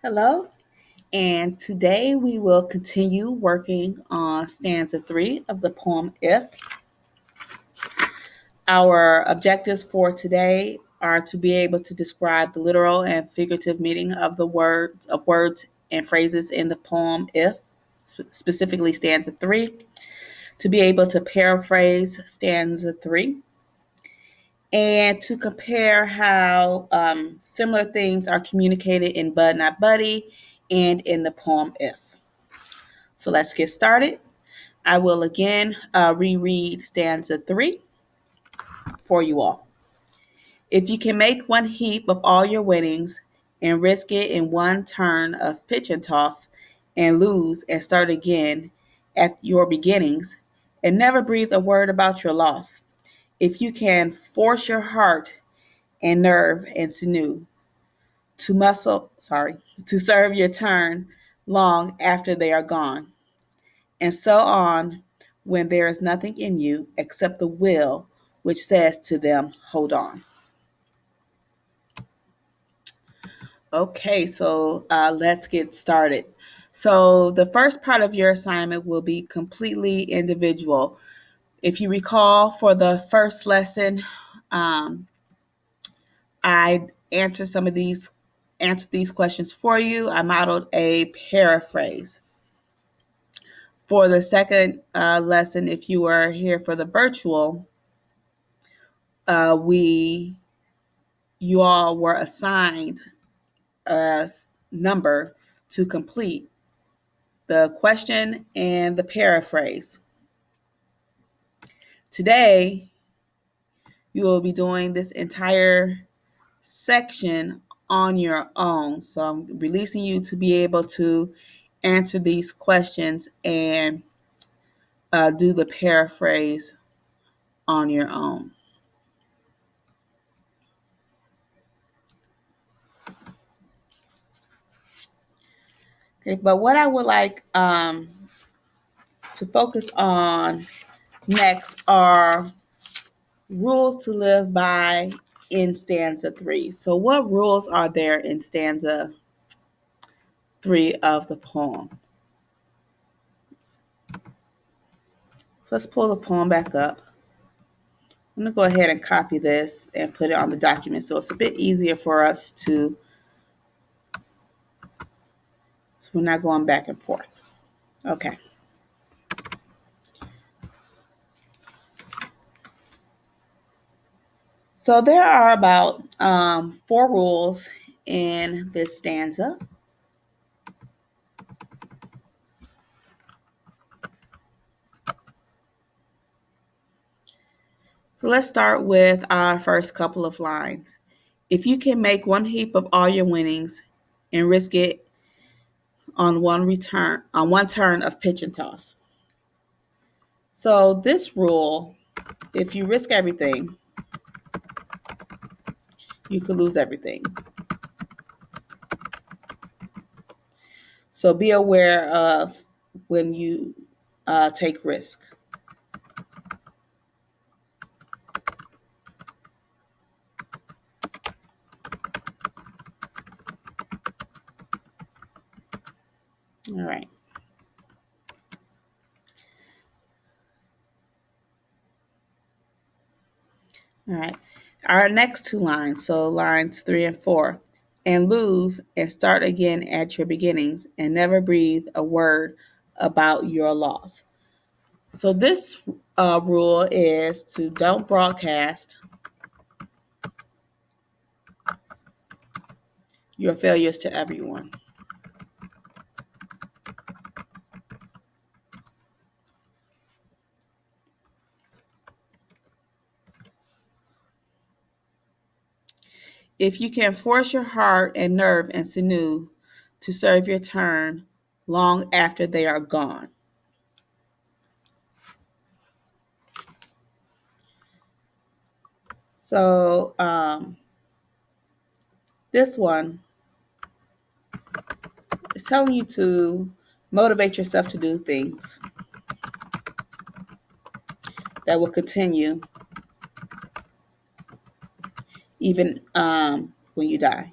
Hello, and today we will continue working on stanza 3 of the poem If. Our objectives for today are to be able to describe the literal and figurative meaning of the words and phrases in the poem If, specifically stanza 3, to be able to paraphrase stanza 3, and to compare how similar things are communicated in Bud Not Buddy and in the poem If. So let's get started. I will again reread stanza 3 for you all. If you can make one heap of all your winnings and risk it in one turn of pitch and toss and lose and start again at your beginnings and never breathe a word about your loss. If you can force your heart and nerve and sinew to serve your turn long after they are gone, and so on when there is nothing in you except the will which says to them, hold on. Okay, so let's get started. So the first part of your assignment will be completely individual. If you recall, for the first lesson, I answered these questions for you. I modeled a paraphrase. For the second lesson, if you were here for the virtual, you all were assigned a number to complete the question and the paraphrase. Today, you will be doing this entire section on your own. So I'm releasing you to be able to answer these questions and do the paraphrase on your own. Okay, but what I would like to focus on next are rules to live by in stanza 3. So what rules are there in stanza 3 of the poem? So let's pull the poem back up. I'm going to go ahead and copy this and put it on the document so it's a bit easier for us to, so we're not going back and forth. Okay. So there are about 4 rules in this stanza. So let's start with our first couple of lines. If you can make one heap of all your winnings and risk it on one turn of pitch and toss. So this rule, if you risk everything, you could lose everything. So be aware of when you take risk. All right. All right. Our next 2 lines, so lines 3 and 4, and lose and start again at your beginnings and never breathe a word about your loss. So this rule is to don't broadcast your failures to everyone. If you can force your heart and nerve and sinew to serve your turn long after they are gone. So this one is telling you to motivate yourself to do things that will continue even when you die.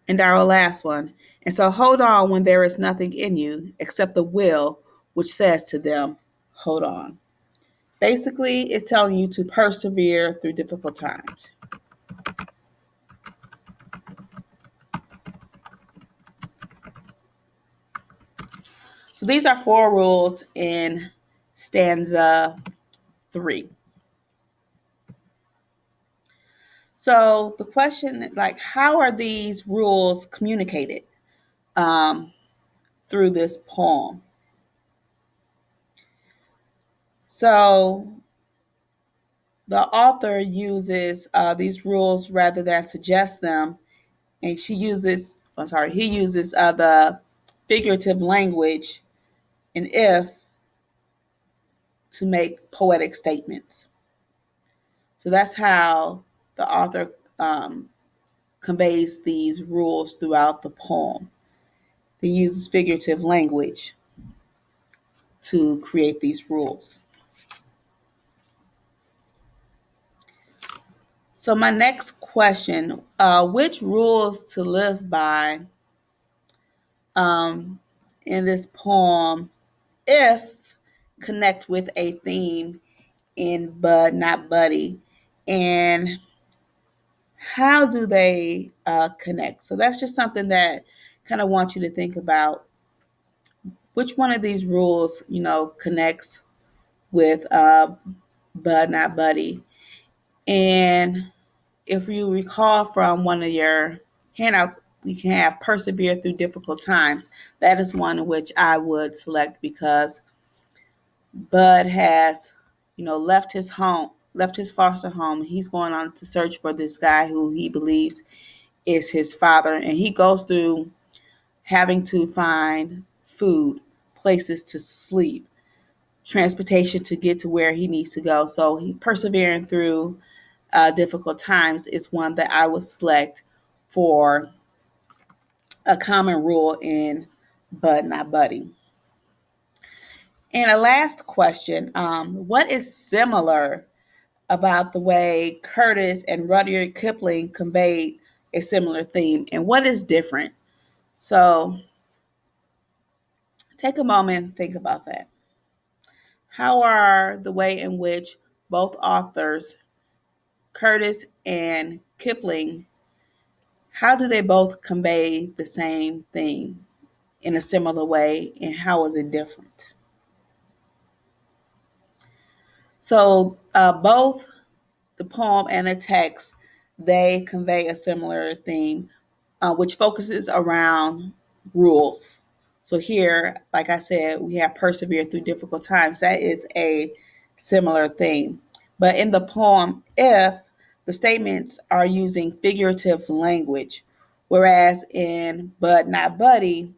And our last one. And so hold on when there is nothing in you except the will, which says to them, hold on. Basically, it's telling you to persevere through difficult times. So these are 4 rules in stanza 3. So the question, like, how are these rules communicated through this poem? So the author uses these rules rather than suggest them, and he uses the figurative language and if to make poetic statements. So that's how the author conveys these rules throughout the poem. He uses figurative language to create these rules. So my next question, which rules to live by in this poem if connect with a theme in Bud Not Buddy, and how do they connect? So that's just something that kind of want you to think about. Which one of these rules, connects with Bud Not Buddy? And if you recall from one of your handouts, we can have persevere through difficult times. That is one in which I would select because Bud has, left his home, left his foster home. He's going on to search for this guy who he believes is his father. And he goes through having to find food, places to sleep, transportation to get to where he needs to go. So he persevering through difficult times is one that I would select for a common rule in Bud Not Buddy. And a last question, what is similar about the way Curtis and Rudyard Kipling conveyed a similar theme, and what is different? So take a moment and think about that. How are the way in which both authors, Curtis and Kipling, how do they both convey the same thing in a similar way, and how is it different? So both the poem and the text, they convey a similar theme, which focuses around rules. So here, like I said, we have persevere through difficult times. That is a similar theme. But in the poem, if the statements are using figurative language, whereas in Bud Not Buddy,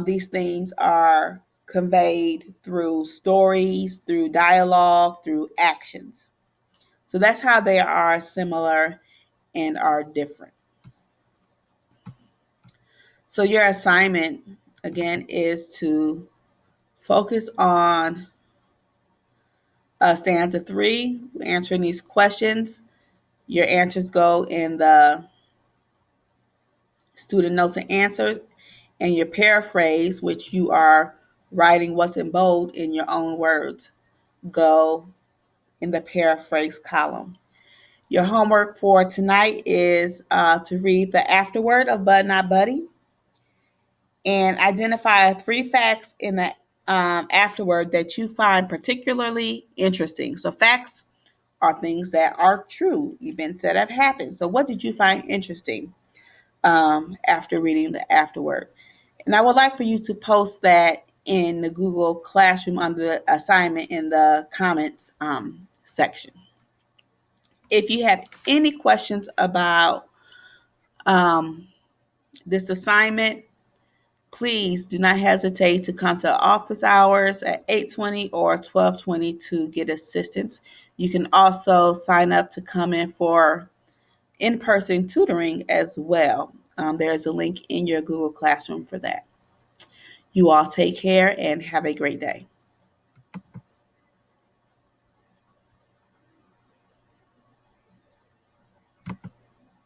these themes are conveyed through stories, through dialogue, through actions. So that's how they are similar and are different. So your assignment, again, is to focus on stanza 3, answering these questions. Your answers go in the student notes and answers, and your paraphrase, which you are writing what's in bold in your own words, go in the paraphrase column. Your homework for tonight is to read the afterword of Bud Not Buddy and identify 3 facts in the afterword that you find particularly interesting. So facts are things that are true, events that have happened. So what did you find interesting after reading the afterword? And I would like for you to post that in the Google Classroom under the assignment in the comments section. If you have any questions about this assignment, please do not hesitate to come to office hours at 8:20 or 12:20 to get assistance. You can also sign up to come in for in-person tutoring as well. There's a link in your Google Classroom for that. You all take care and have a great day.